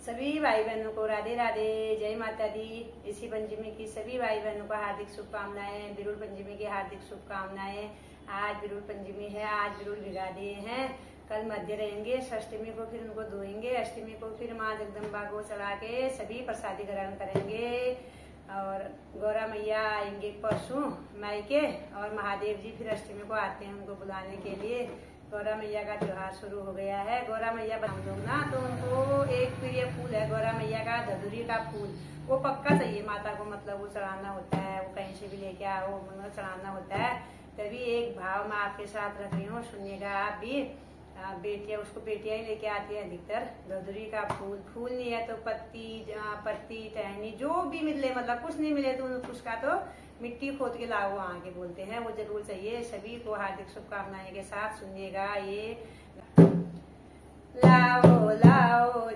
सभी भाई बहनों को राधे राधे, जय माता दी। इसी पंचमी की सभी भाई बहनों को हार्दिक शुभकामनाएं। बिरुल पंचमी की हार्दिक शुभकामनाएं। आज बिरुल पंचमी है, आज बिरुल भिगा दिए हैं, कल मध्य रहेंगे, अष्टमी को फिर उनको धोएंगे, अष्टमी को फिर माँ जगदम्बा को चढ़ा के सभी प्रसादी ग्रहण करेंगे। और गौरा मैया आएंगे परसों मायके, और महादेव जी फिर अष्टमी को आते हैं उनको बुलाने के लिए। गौरा मैया का त्योहार शुरू हो गया है। गौरा मैया हम लोग ना तो उनको एक प्रिय फूल है गौरा मैया का, धतूरी का फूल, वो पक्का चाहिए माता को, मतलब वो चढ़ाना होता है, वो कहीं से भी लेके आओ, मतलब चढ़ाना होता है। तभी एक भाव मैं आपके साथ रख रही हूँ, सुनिएगा आप भी। बेटियां उसको बेटियां ही लेके आती है अधिकतर। धतूरी का फूल, फूल नहीं है तो पत्ती टहनी जो भी मिले, मतलब कुछ नहीं मिले तो उसका तो मिट्टी खोद के लाओ आके बोलते हैं, वो जरूर चाहिए। सभी को हार्दिक शुभकामनाएं के साथ सुनिएगा ये। लाओ लाओ